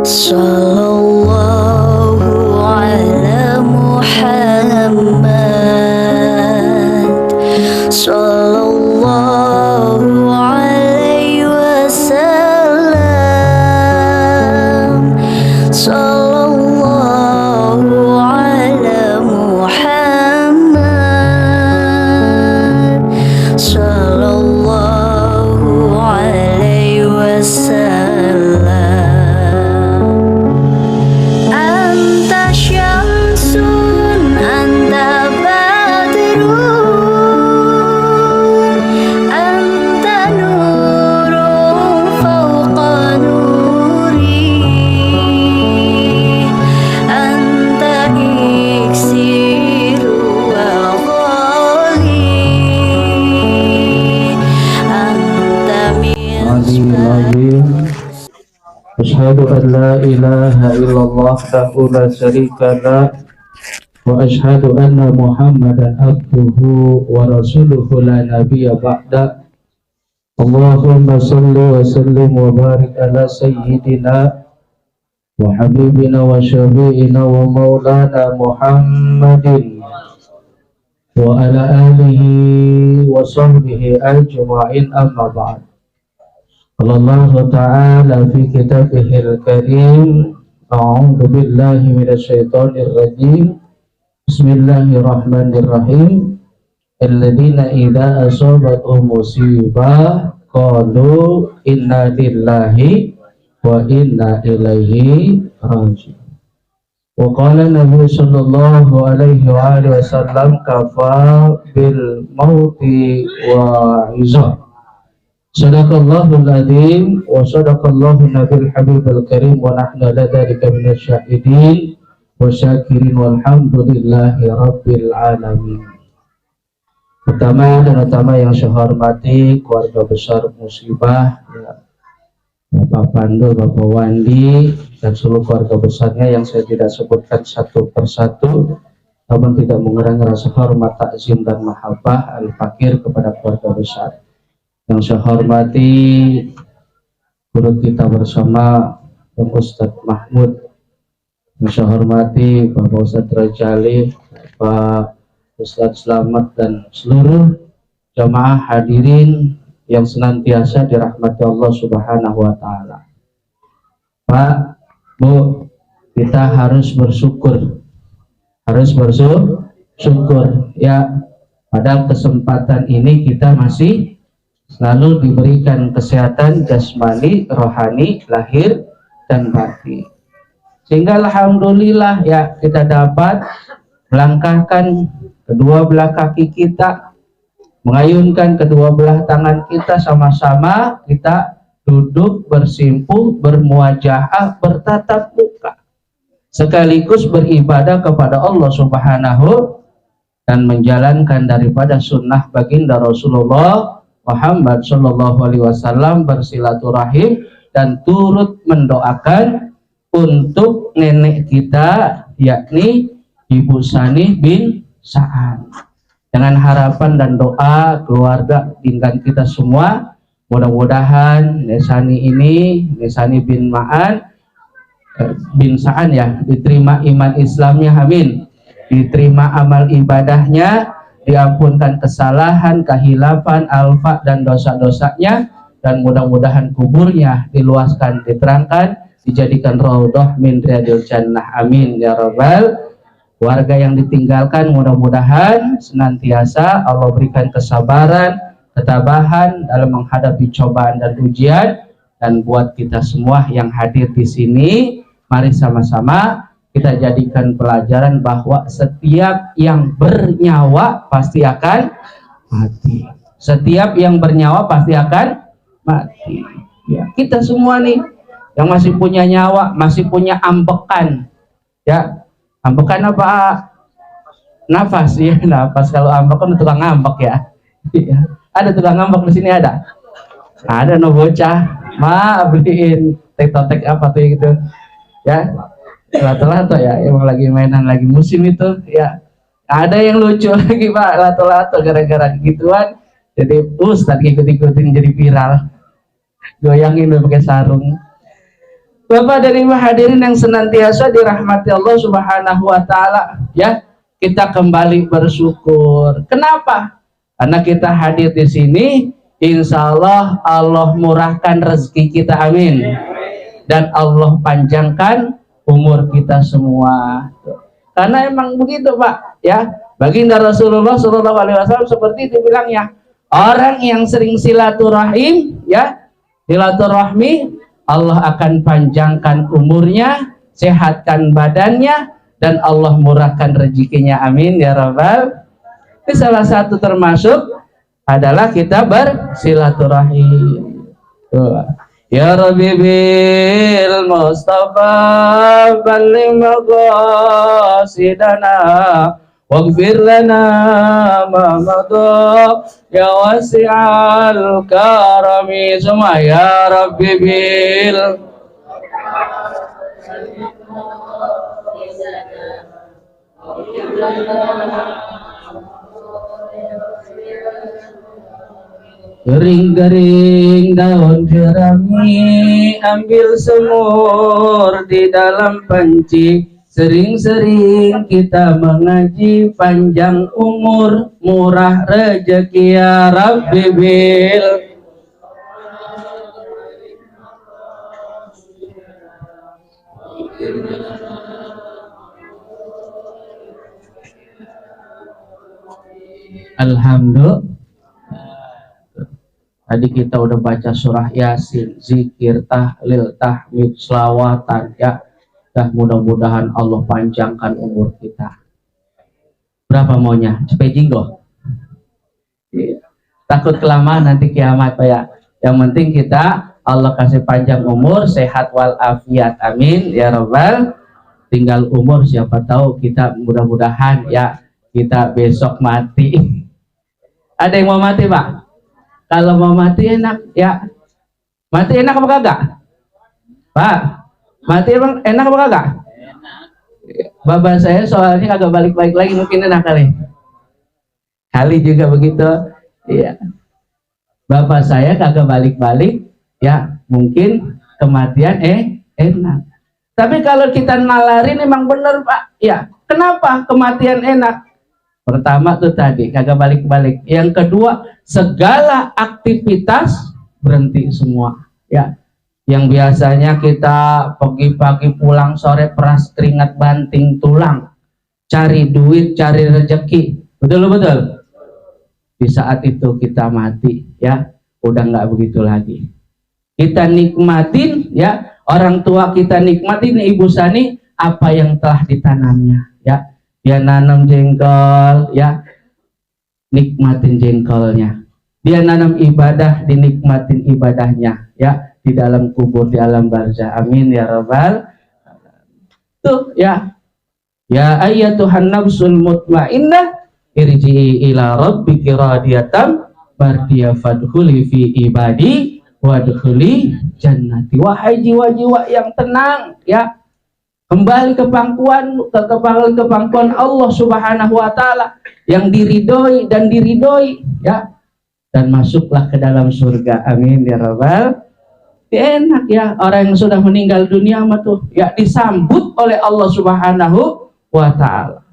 Sallallahu ala Muhammad, Sallallahu alaihi wasallam, Sallallahu ala Muhammad, Sallallahu alaihi wasallam. Anta syamsun, anta badrun, anta nurun fawqa nuri, anta iksiru wa ghali, anta misbah. Asyhadu an la ilaha illallah wahdahu la syarika lah wa asyhadu anna Muhammadan abduhu wa rasuluhu la nabiyya ba'da. Allahumma shalli wa sallim wa barik ala sayyidina wa habibina wa syafi'ina wa maulana Muhammadin wa ala alihi wa sahbihi ajma'in, amma ba'd. Allah Ta'ala fi kitabihil karim, a'udhu billahi minasyaitonir rajim, bismillahirrahmanirrahim, alladhina idha asabatuhum musibah qalu inna lillahi wa inna ilaihi raji'un. Wa qala Nabi sallallahu alaihi wa alihi wasallam kafa bil mauti wa izah. Sadaqallahul adzim wa sadaqallahu nabil habibul karim wa nahnu ala dzalika minasyahidin wa syakirin walhamdulillahi rabbil alamin. Pertama dan utama yang saya hormati keluarga besar Musibah, ya, Bapak Pandu, Bapak Wandi dan seluruh keluarga besarnya yang saya tidak sebutkan satu persatu, namun tidak mengurangi rasa hormat, takzim dan mahabbah al-fakir kepada keluarga besar. Yang saya hormati guru kita bersama Pak Ustadz Mahmud, yang saya hormati Bapak Ustadz Rajali, Pak Ustadz Slamet dan seluruh jamaah hadirin yang senantiasa dirahmati Allah Subhanahu wa Ta'ala. Pak, Bu, kita harus bersyukur ya, pada kesempatan ini kita masih selalu diberikan kesehatan jasmani, rohani, lahir dan batin. Sehingga alhamdulillah ya, kita dapat melangkahkan kedua belah kaki kita, mengayunkan kedua belah tangan kita, sama-sama kita duduk bersimpuh, bermuajahah, bertatap muka, sekaligus beribadah kepada Allah Subhanahu dan menjalankan daripada sunnah baginda Rasulullah Muhammad Shallallahu Alaihi Wasallam, bersilaturahim dan turut mendoakan untuk nenek kita, yakni Ibu Sani bin Sa'an, dengan harapan dan doa keluarga dengan kita semua, mudah-mudahan Nesani ini, Nesani bin Ma'an bin Sa'an ya, diterima iman Islamnya, amin, diterima amal ibadahnya, diampunkan kesalahan, kehilafan, alfa dan dosa-dosanya, dan mudah-mudahan kuburnya diluaskan, diterangkan, dijadikan raudhah min riyadil jannah, amin ya rabbal. Warga yang ditinggalkan mudah-mudahan senantiasa Allah berikan kesabaran, ketabahan dalam menghadapi cobaan dan ujian. Dan buat kita semua yang hadir di sini, mari sama-sama kita jadikan pelajaran bahwa setiap yang bernyawa pasti akan mati. Setiap yang bernyawa pasti akan mati. Ya, kita semua nih yang masih punya nyawa, masih punya ambekan. Ya, ambekan apa? Nafas ya, nafas. Kalau ambekan tukang ngambek ya. Ya. Ada tukang ngambek di sini ada? Ada no bocah. Ma beliin tek-tek apa tuh gitu. Ya. Lato-lato ya, emang lagi mainan lagi musim itu ya. Ada yang lucu lagi Pak, lato-lato gara-gara gituan jadi Ustadz ikut-ikutin jadi viral, goyangin pakai sarung. Bapak dan Ibu hadirin yang senantiasa dirahmati Allah Subhanahu wa taala, ya. Kita kembali bersyukur. Kenapa? Karena kita hadir di sini, insya Allah Allah murahkan rezeki kita, amin. Dan Allah panjangkan umur kita semua. Karena emang begitu, Pak, ya. Baginda Rasulullah Shallallahu Alaihi Wasallam seperti itu bilangnya, orang yang sering silaturahim, ya, silaturahmi, Allah akan panjangkan umurnya, sehatkan badannya, dan Allah murahkan rezekinya, amin ya rabbal. Ini salah satu termasuk adalah kita bersilaturahim. Ya Rabbi bil Mustafa balligh maqasidana waghfir lana ma madha ya wasi'al karami. Semua ya Rabbi bil kering-kering daun jerami, ambil semur di dalam panci. Sering-sering kita mengaji, panjang umur, murah rezeki ya Rabbi bil. Alhamdulillah. Tadi kita udah baca surah Yasin, zikir, tahlil, tahmid, selawatan, ya. Dah mudah-mudahan Allah panjangkan umur kita. Berapa maunya? Cepet jinggo. Takut kelamaan nanti kiamat, Pak, ya. Yang penting kita Allah kasih panjang umur, sehat walafiat, amin ya rabbal. Tinggal umur, siapa tahu kita mudah-mudahan ya kita besok mati. Ada yang mau mati, Pak? Kalau mau mati enak, ya. Mati enak apa kagak? Pak, mati emang enak apa kagak? Bapak saya soalnya kagak balik-balik lagi, mungkin enak kali. Kali juga begitu, iya. Bapak saya kagak balik-balik, ya mungkin kematian enak. Tapi kalau kita nalarin emang bener, Pak, ya. Kenapa kematian enak? Pertama tuh tadi kagak balik-balik. Yang kedua, segala aktivitas berhenti semua, ya. Yang biasanya kita pagi-pagi pulang sore peras keringat banting tulang, cari duit, cari rezeki, betul. Di saat itu kita mati, ya, udah nggak begitu lagi. Kita nikmatin, ya, orang tua kita nikmatin, Ibu Sani, apa yang telah ditanamnya, ya. Dia nanam jengkol, ya, nikmatin jengkolnya. Dia nanam ibadah, dinikmatin ibadahnya, ya, di dalam kubur, di alam barzah, amin ya rabbal. Tuh, ya. Ya ayyatuhan nafsul mutmainnah irji'i ila rabbiki radiyatan mardiyah fadkhuli fi ibadi wadkhuli jannati. Wahai jiwa-jiwa yang tenang, ya, kembali ke pangkuan Allah Subhanahu wa taala yang diridhoi dan diridhoi, ya, dan masuklah ke dalam surga, amin ya rabbal. Enak, ya, orang yang sudah meninggal dunia mah tuh, ya, disambut oleh Allah Subhanahu wa taala,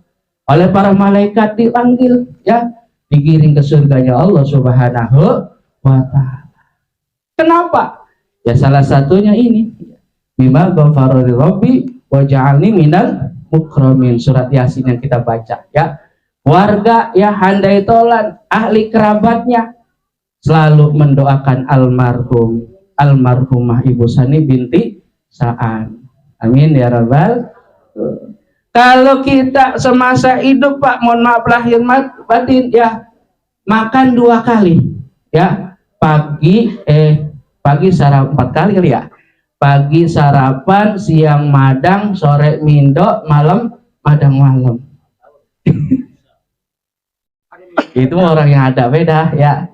oleh para malaikat dipanggil, ya, digiring ke surganya Allah Subhanahu wa taala. Kenapa? Ya salah satunya ini, bima ghafara li rabbi wa ja'alni minal mukramin, surat Yasin yang kita baca, ya. Warga, ya, handai tolan, ahli kerabatnya selalu mendoakan almarhumah Ibu Sani binti Sa'an, amin ya rabbal. Kalau kita semasa hidup, Pak, mohon maaf lahir batin, ya, makan 2 kali, ya, pagi sarapan 4 kali kali, ya. Pagi sarapan, siang madang, sore mindo, malam madang malam. Itu orang yang ada beda, ya.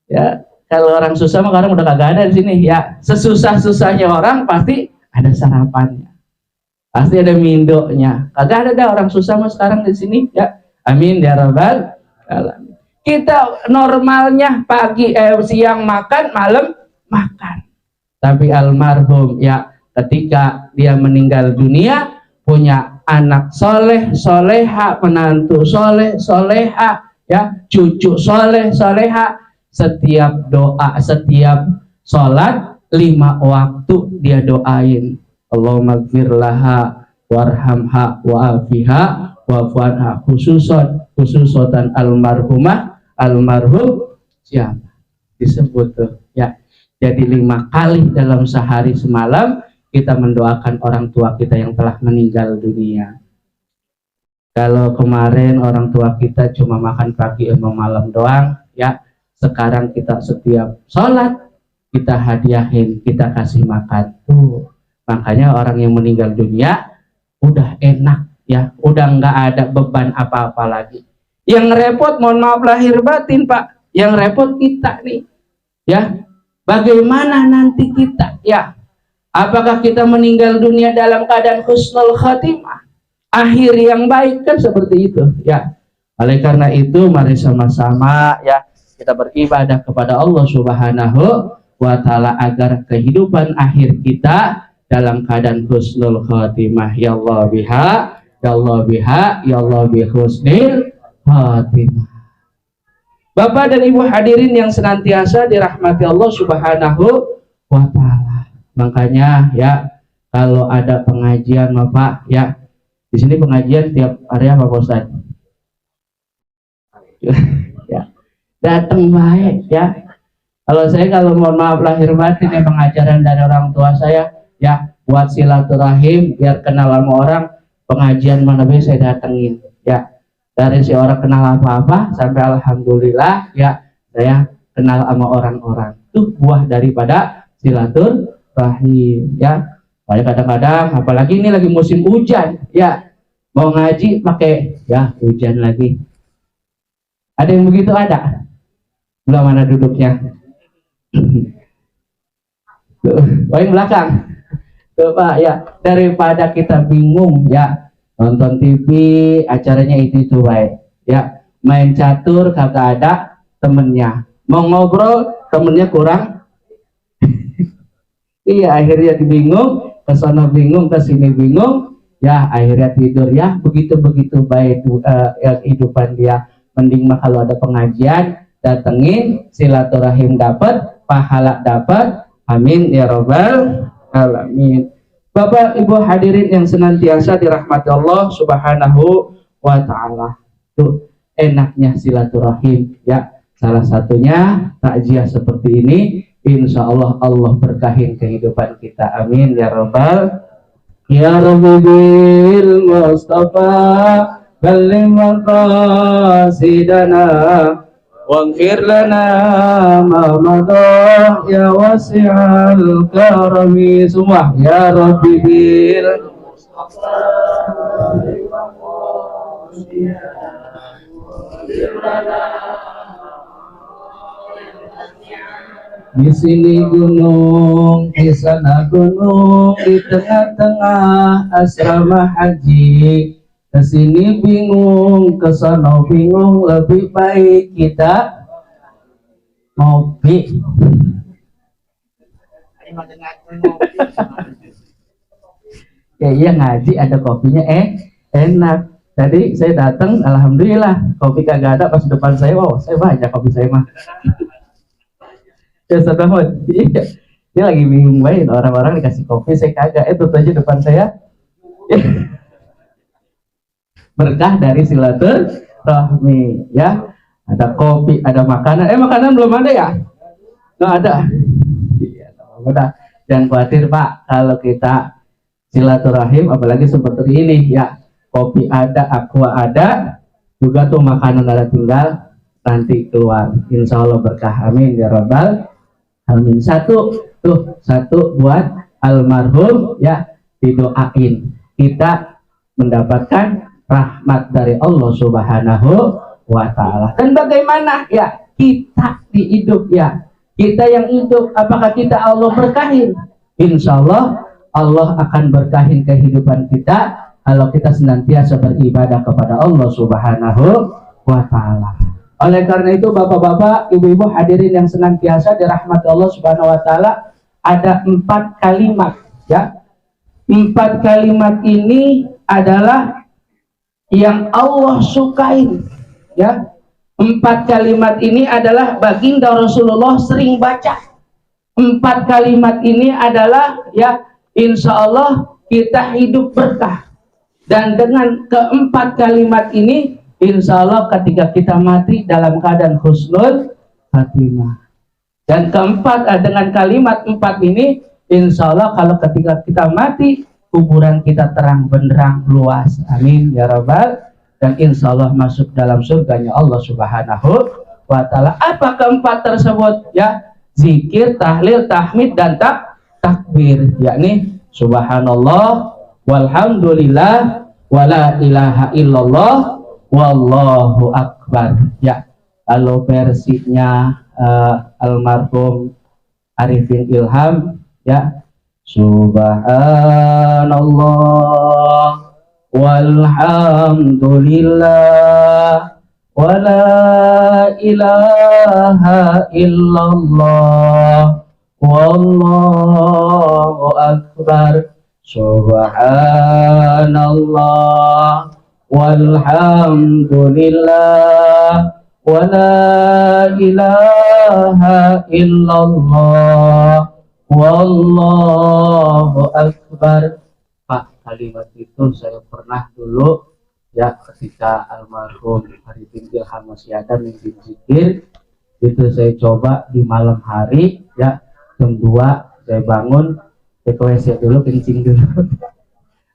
Ya, kalau orang susah mah orang udah kagak ada di sini, ya. Sesusah-susahnya orang pasti ada sarapannya, pasti ada mindonya. Kagak ada orang susah mah sekarang di sini, ya. Amin ya rabbal alamin. Kita normalnya pagi siang makan, malam makan. Tapi almarhum, ya, ketika dia meninggal dunia punya anak soleh soleha, menantu soleh soleha, ya, cucu soleh soleha, setiap doa, setiap sholat 5 waktu dia doain, Allahumma gfir laha warhamha wa'afiha wa'fuanha, khususan almarhum siapa disebut tuh, ya. Jadi 5 kali dalam sehari semalam kita mendoakan orang tua kita yang telah meninggal dunia. Kalau kemarin orang tua kita cuma makan pagi sama malam doang, ya, sekarang kita setiap sholat kita hadiahin, kita kasih makan tuh. Makanya orang yang meninggal dunia udah enak, ya, udah nggak ada beban apa-apa lagi. Yang repot, mohon maaf lahir batin Pak, yang repot kita nih, ya. Bagaimana nanti kita, ya, apakah kita meninggal dunia dalam keadaan husnul khatimah, akhir yang baik, kan seperti itu, ya. Oleh karena itu mari sama-sama, ya, kita beribadah kepada Allah Subhanahu wa Ta'ala agar kehidupan akhir kita dalam keadaan husnul khatimah. Ya Allah biha, ya Allah biha, ya Allah bi husnil khatimah. Bapak dan Ibu hadirin yang senantiasa dirahmati Allah Subhanahu wa Ta'ala. Makanya, ya, kalau ada pengajian Bapak, ya, di sini pengajian tiap hari apa Pak Ustaz? Ya, datang baik, ya. Kalau mohon maaf lahir batin, ya, pengajaran dari orang tua saya, ya, buat silaturahim biar kenal sama orang, pengajian mana bisa saya datengin, ya. Dari si orang kenal apa-apa sampai alhamdulillah, ya, saya kenal sama orang-orang. Itu buah daripada silaturahim, ya. Kadang-kadang apalagi ini lagi musim hujan, ya, mau ngaji pakai, ya, hujan lagi. Ada yang begitu? Ada? Belum, mana duduknya? Poin belakang. Tuh Pak, ya, daripada kita bingung, ya, nonton TV acaranya itu baik, ya, main catur kagak ada temennya, mau ngobrol temennya kurang. Iya, akhirnya bingung, kesana bingung, kesini bingung, ya, akhirnya tidur, ya. Begitu baik kehidupan dia. Mending mah kalau ada pengajian datengin, silaturahim dapat, pahala dapat. Amin ya robbal alamin. Bapak Ibu hadirin yang senantiasa dirahmati Allah Subhanahu wa Ta'ala. Tuh enaknya silaturahim, ya. Salah satunya takziah seperti ini, insya Allah Allah berkahin kehidupan kita. Amin ya robbal. Ya Rabbi bil Mustafa balli maqasidana waghfir lana ma madha ya wasi'al karami. Semua ya Rabbi bil di sini gunung, di sana gunung, di tengah-tengah asrama haji. Ke sini bingung, ke sana bingung, lebih baik kita ngopi. Ya iya, ngaji ada kopinya, enak. Tadi saya datang, alhamdulillah kopi kagak ada, pas depan saya, wow, saya banyak kopi saya mah. Ya Ustaz, iya, dia lagi bingung banget, orang-orang dikasih kopi saya kagak, itu aja depan saya. Berkah dari silaturahmi, ya. Ada kopi, ada makanan. Makanan belum ada ya? Nggak ada. Iya, udah. Jangan khawatir Pak, kalau kita silaturahim, apalagi seperti ini, ya. Kopi ada, aqua ada, juga tuh makanan ada, tinggal nanti keluar. Insya Allah berkah. Amin ya robbal alamin. Satu buat almarhum, ya, didoain. Kita mendapatkan rahmat dari Allah Subhanahu wa Ta'ala. Dan bagaimana, ya, kita di hidup, ya, kita yang hidup, apakah kita Allah berkahin? Insya Allah Allah akan berkahin kehidupan kita kalau kita senantiasa beribadah kepada Allah Subhanahu wa Ta'ala. Oleh karena itu bapak-bapak, ibu-ibu hadirin yang senantiasa dirahmati Allah Subhanahu wa Ta'ala, ada 4 kalimat, ya, 4 kalimat ini adalah yang Allah sukain, ya. 4 kalimat ini adalah baginda Rasulullah sering baca. 4 kalimat ini adalah, ya, insya Allah kita hidup berkah. Dan dengan keempat kalimat ini, insya Allah ketika kita mati dalam keadaan husnul khatimah. Dan keempat, dengan kalimat 4 ini, insya Allah kalau ketika kita mati, kuburan kita terang benderang luas. Amin ya rabbal. Dan insya Allah masuk dalam surganya Allah Subhanahu wa Ta'ala. Apa keempat tersebut? Ya, zikir, tahlil, tahmid, dan takbir. Yakni subhanallah, walhamdulillah, wala ilaha illallah, wallahu akbar. Ya, kalau versinya almarhum Arifin Ilham, ya, subhanallah, walhamdulillah, wala ilaha illallah, wallahu akbar. Subhanallah, walhamdulillah, wala ilaha illallah, wallahu akbar. Pak, kalimat itu saya pernah dulu, ya, ketika almarhum Arifin Ilham masih ada mimpi zikir, itu saya coba di malam hari, ya, jam 2 saya bangun, saya ke WC dulu, kencing dulu.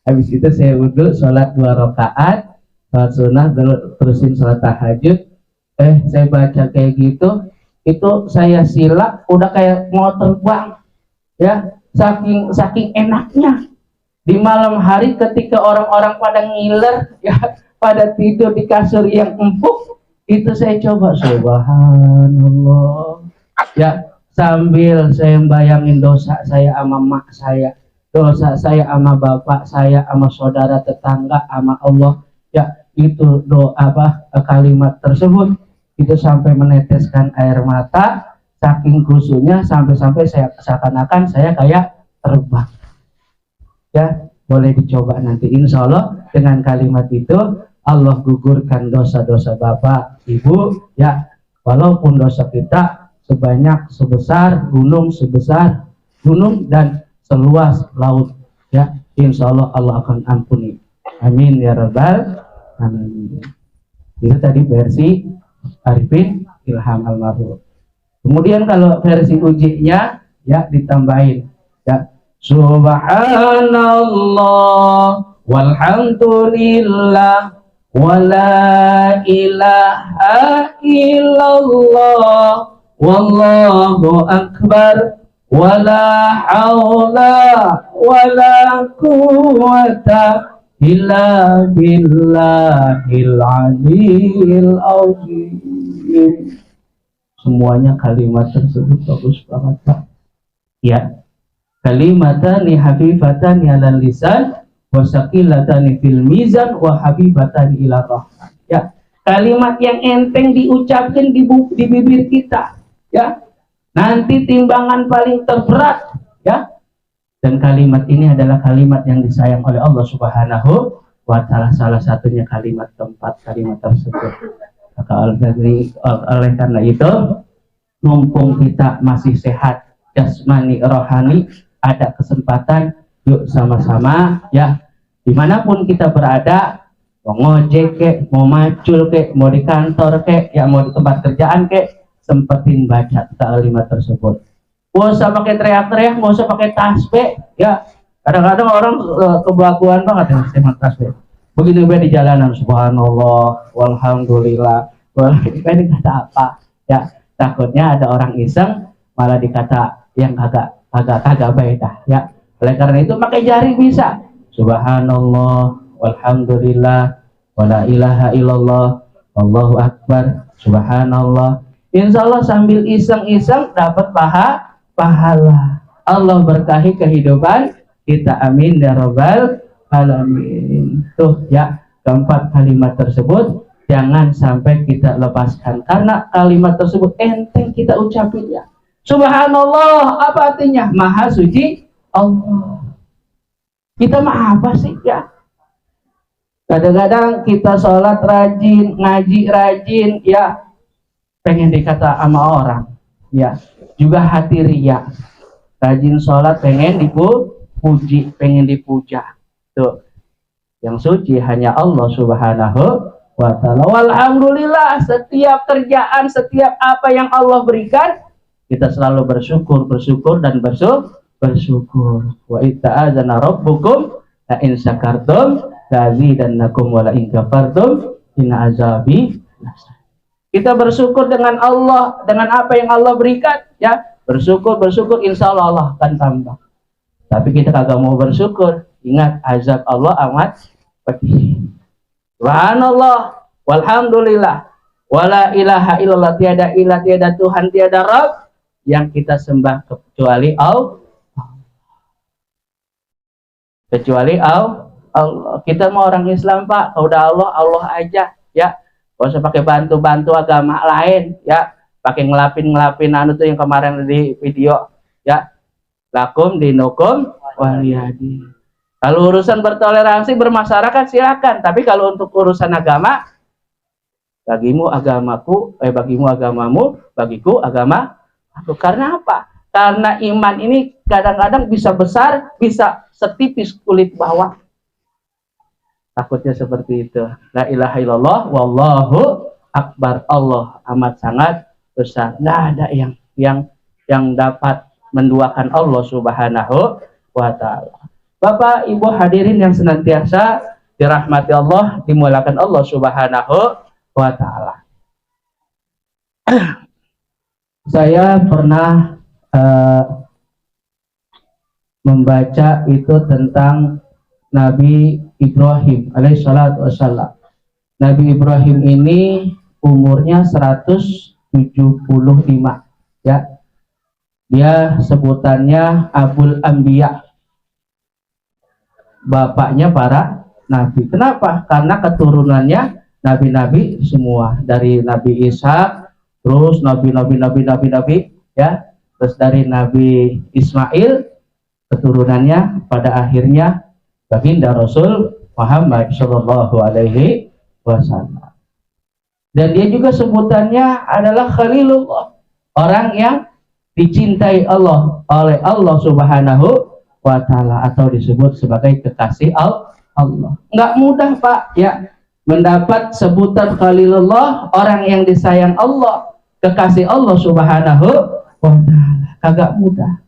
Habis itu saya wudhu, sholat 2 rakaat, sholat sunnah, terusin sholat tahajud. Saya baca kayak gitu, itu saya silap udah kayak mau terbang, ya, saking enaknya. Di malam hari ketika orang-orang pada ngiler, ya, pada tidur di kasur yang empuk, itu saya coba subhanallah, ya, sambil saya bayangin dosa saya sama mak saya, dosa saya sama bapak saya, sama saudara tetangga, sama Allah, ya, itu doa kalimat tersebut itu sampai meneteskan air mata, saking khusyuknya sampai saya seakan-akan saya kayak terbang. Ya, boleh dicoba nanti, insya Allah dengan kalimat itu Allah gugurkan dosa-dosa bapak ibu, ya, walaupun dosa kita sebesar gunung dan seluas laut, ya, insya Allah Allah akan ampuni. Amin ya rabbal alamin. Itu tadi versi Arifin Ilham almarhum. Kemudian kalau versi ujinya, ya, ditambahin, ya, subhanallah, walhamdulillah, wala ilaha illallah, wallahu akbar, wala haula wala quwwata illa billahil aliyil azim. Semuanya kalimat tersebut bagus banget, Pak. Ya, kalimatani habibatani alal lisan wa saqilatani fil mizan wa habibatani ila rahman. Ya, kalimat yang enteng diucapkan di bibir kita, ya, nanti timbangan paling terberat, ya. Dan kalimat ini adalah kalimat yang disayang oleh Allah Subhanahu wa Ta'ala. Salah satunya kalimat keempat kalimat tersebut. Maka oleh karena itu, mumpung kita masih sehat jasmani rohani, ada kesempatan, yuk sama-sama, ya, dimanapun kita berada, mau ngojek kek, mau macul kek, mau di kantor kek, ya, mau di tempat kerjaan kek, sempetin baca kalimat tersebut. Gak usah pakai teriak-teriak, gak usah pakai tasbih, ya. Kadang-kadang orang kebaguan banget yang sama tasbih. Begitu di jalanan, subhanallah, walhamdulillah, ini kata apa, ya. Takutnya ada orang iseng malah dikata yang kagak beda, ya. Oleh karena itu pakai jari bisa, subhanallah, walhamdulillah, wala ilaha illallah, wallahu akbar, subhanallah. Insya Allah sambil iseng-iseng dapat pahala. Allah berkahi kehidupan kita, amin ya rabbal alamin. Tuh, ya, keempat kalimat tersebut jangan sampai kita lepaskan, karena kalimat tersebut enteng kita ucapin, ya. Subhanallah, apa artinya? Maha suci Allah. Kita mah apa sih ya? Kadang-kadang kita sholat rajin, ngaji rajin, ya pengen dikata sama orang, ya juga hati ria. Rajin sholat pengen dipuji, pengen dipuja. Tuh, yang suci hanya Allah Subhanahu wa ta'ala. Walhamdulillah, setiap kerjaan, setiap apa yang Allah berikan, kita selalu bersyukur dan bersyukur. Wa itta'adzana rabbukum la in syakartum lazidannakum wa la in kafartum inna azabi lasad. Kita bersyukur dengan Allah, dengan apa yang Allah berikan, ya. Bersyukur, insya Allah Allah akan tambah. Tapi kita kagak mau bersyukur, ingat azab Allah amat pedih. Subhanallah, walhamdulillah, wala ilaha illallah, tiada ilah, tiada Tuhan, tiada Rabb yang kita sembah kecuali Allah. Kita mau orang Islam, Pak, udah Allah aja, ya. Gak usah pakai bantu agama lain, ya. Pakai ngelapin anu tuh yang kemarin di video, ya. Lakum dinukum waliyadi. Kalau urusan bertoleransi bermasyarakat silakan, tapi kalau untuk urusan agama, bagimu agamaku, bagimu agamamu, bagiku agama aku. Karena apa? Karena iman ini kadang-kadang bisa besar, bisa setipis kulit bawah. Takutnya seperti itu. La ilaha illallah wallahu akbar. Allah amat sangat besar. Nggak ada yang dapat menduakan Allah Subhanahu wa ta'ala. Bapak Ibu hadirin yang senantiasa dirahmati Allah, dimuliakan Allah Subhanahu wa ta'ala. Saya pernah membaca itu tentang Nabi Ibrahim alaihissalatu wassalam. Nabi Ibrahim ini umurnya 175, ya. Dia sebutannya Abul Anbiya, bapaknya para nabi. Kenapa? Karena keturunannya nabi-nabi semua, dari Nabi Isa, terus nabi, ya. Terus dari Nabi Ismail, keturunannya pada akhirnya baginda Rasul Muhammad Shallallahu Alaihi Wasallam. Dan dia juga sebutannya adalah Khalilullah, orang yang dicintai Allah oleh Allah Subhanahu wa ta'ala, atau disebut sebagai kekasih Allah. Nggak mudah, Pak, ya, mendapat sebutan Khalilullah, orang yang disayang Allah, kekasih Allah Subhanahu wa ta'ala. Kagak mudah.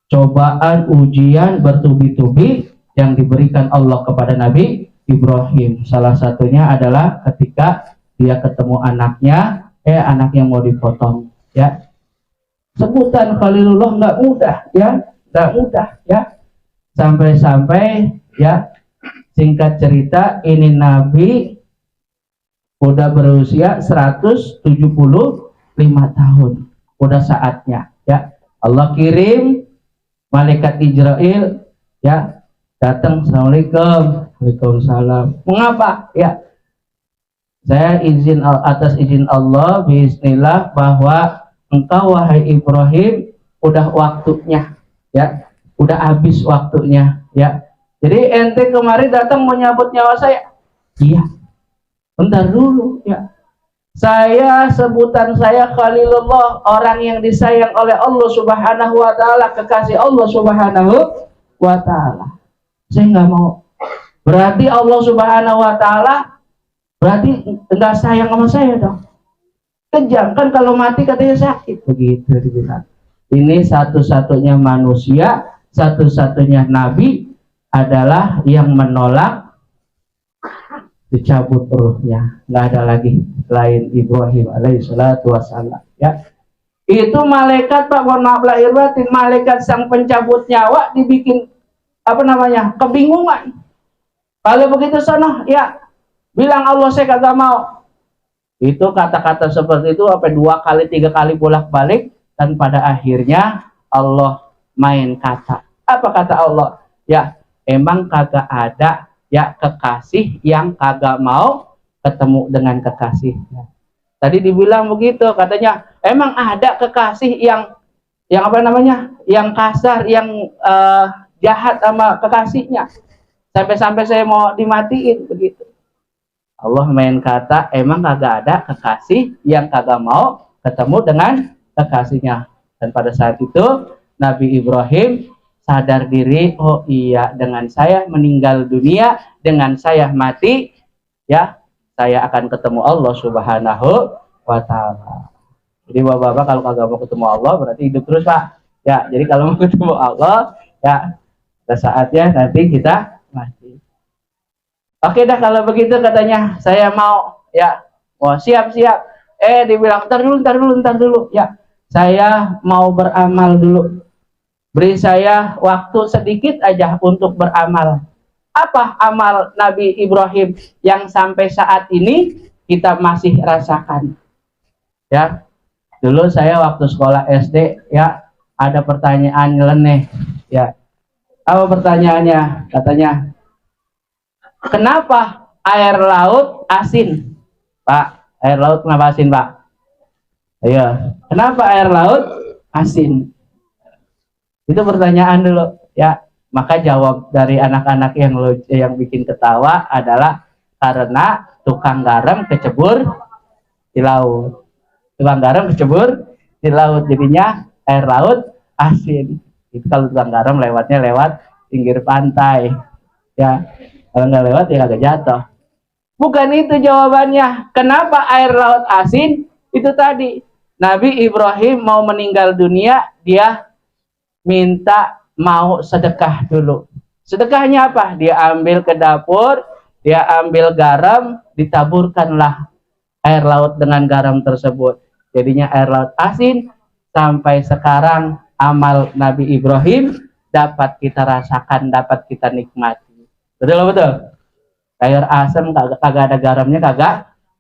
Cobaan, ujian bertubi-tubi yang diberikan Allah kepada Nabi Ibrahim. Salah satunya adalah ketika dia ketemu anaknya, anaknya mau dipotong, ya. Sebutan Khalilullah nggak mudah, ya, nggak mudah, ya. Sampai-sampai, ya, singkat cerita, ini Nabi udah berusia 175 tahun, udah saatnya, ya. Allah kirim malaikat Israel, ya, datang. Assalamualaikum. Waalaikumsalam. Mengapa? Ya, saya izin atas izin Allah, bismillah, bahwa engkau wahai Ibrahim udah waktunya, ya, udah habis waktunya, ya. Jadi ente kemarin datang menyambut nyawa saya. Iya. Bentar dulu, ya. Sebutan saya Khalilullah, orang yang disayang oleh Allah Subhanahu wa ta'ala, kekasih Allah Subhanahu wa ta'ala. Saya nggak mau. Berarti Allah Subhanahu wa ta'ala berarti nggak sayang sama saya dong. Kejam kan, kalau mati katanya sakit, begitu dibilang. Ini satu-satunya manusia, satu-satunya nabi adalah yang menolak dicabut ruhnya. Nggak ada lagi selain Ibrahim alaihissalatu wassalam, ya. Itu malaikat, Pak, mohon maaf lahir batin, malaikat sang pencabut nyawa dibikin kebingungan. Kalau begitu sono, ya, bilang Allah saya kagak mau. Itu kata-kata seperti itu sampai 2 kali 3 kali bolak-balik, dan pada akhirnya Allah main kata. Apa kata Allah? Ya, emang kagak ada, ya, kekasih yang kagak mau ketemu dengan kekasihnya. Tadi dibilang begitu, katanya emang ada kekasih yang yang kasar, yang jahat sama kekasihnya. Sampai-sampai saya mau dimatiin begitu. Allah main kata, emang kagak ada kekasih yang kagak mau ketemu dengan kekasihnya. Dan pada saat itu Nabi Ibrahim sadar diri, oh iya, dengan saya meninggal dunia, dengan saya mati, ya saya akan ketemu Allah Subhanahu wa Ta'ala. Jadi bapak-bapak kalau kagak mau ketemu Allah berarti hidup terus, Pak. Ya, jadi kalau mau ketemu Allah, ya pada saatnya nanti kita mati. Oke dah kalau begitu katanya, saya mau, ya, mau siap-siap. Dibilang ntar dulu, ya, saya mau beramal dulu. Beri saya waktu sedikit aja untuk beramal. Apa amal Nabi Ibrahim yang sampai saat ini kita masih rasakan? Ya, dulu saya waktu sekolah SD, ya, ada pertanyaan nyeleneh, ya. Apa pertanyaannya? Katanya, kenapa air laut asin? Pak, air laut kenapa asin, Pak? Ayo, kenapa air laut asin? Itu pertanyaan dulu, ya. Maka jawab dari anak-anak yang bikin ketawa adalah karena tukang garam kecebur di laut. Tukang garam kecebur di laut, jadinya air laut asin. Itu kalau tukang garam lewatnya lewat pinggir pantai, ya. Kalau nggak lewat ya agak jatuh. Bukan itu jawabannya. Kenapa air laut asin? Itu tadi Nabi Ibrahim mau meninggal dunia, dia minta mau sedekah dulu. Sedekahnya apa? Dia ambil ke dapur, dia ambil garam, ditaburkanlah air laut dengan garam tersebut. Jadinya air laut asin. Sampai sekarang amal Nabi Ibrahim dapat kita rasakan, dapat kita nikmati. Betul? Sayur asam kagak ada garamnya kagak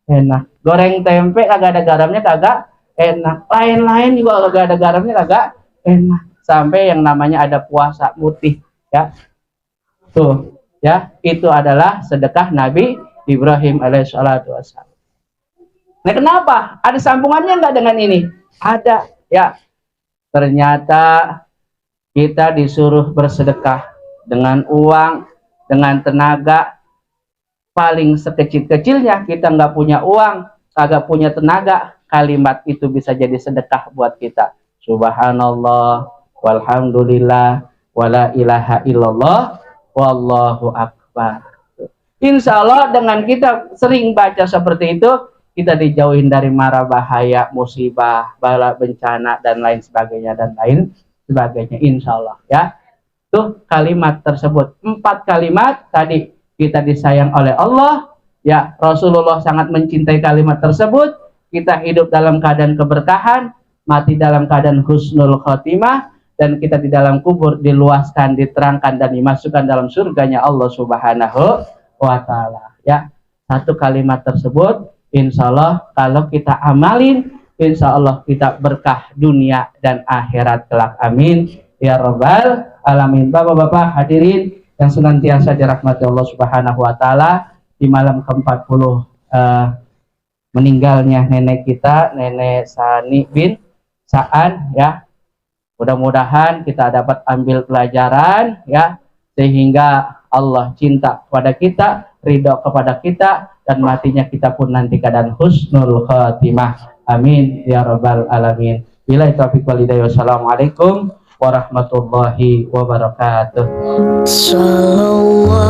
enak. Goreng tempe kagak ada garamnya kagak enak. Lain-lain juga kagak ada garamnya kagak enak. Sampai yang namanya ada puasa mutih, ya. Tuh, ya, itu adalah sedekah Nabi Ibrahim alaihissalatu wassalam. Nah, kenapa? Ada sambungannya enggak dengan ini? Ada, ya. Ternyata kita disuruh bersedekah dengan uang, dengan tenaga. Paling sekecil-kecilnya kita nggak punya uang, kagak punya tenaga, kalimat itu bisa jadi sedekah buat kita. Subhanallah, walhamdulillah, wala ilaha illallah, wallahu akbar. Insya Allah dengan kita sering baca seperti itu, kita dijauhin dari mara bahaya, musibah, bala, bencana, dan lain sebagainya, insya Allah, ya. Tuh kalimat tersebut, 4 kalimat tadi, kita disayang oleh Allah, ya, Rasulullah sangat mencintai kalimat tersebut, kita hidup dalam keadaan keberkahan, mati dalam keadaan husnul khotimah, dan kita di dalam kubur diluaskan, diterangkan, dan dimasukkan dalam surganya Allah Subhanahu wa Ta'ala, ya. 1 kalimat tersebut, insya Allah kalau kita amalin, insya Allah kita berkah dunia dan akhirat kelak. Amin ya rabbal alamin. Bapak-bapak hadirin yang senantiasa dirahmati Allah Subhanahu wa Ta'ala, di malam ke-40 meninggalnya nenek kita, Nenek Sani bin Sa'an, ya. Mudah-mudahan kita dapat ambil pelajaran, ya, sehingga Allah cinta kepada kita, ridho kepada kita, dan matinya kita pun nanti keadaan husnul khatimah. Amin ya rabbal alamin. Billahi taufiq wal hidayah. Wassalamualaikum warahmatullahi wabarakatuh. Sallallahu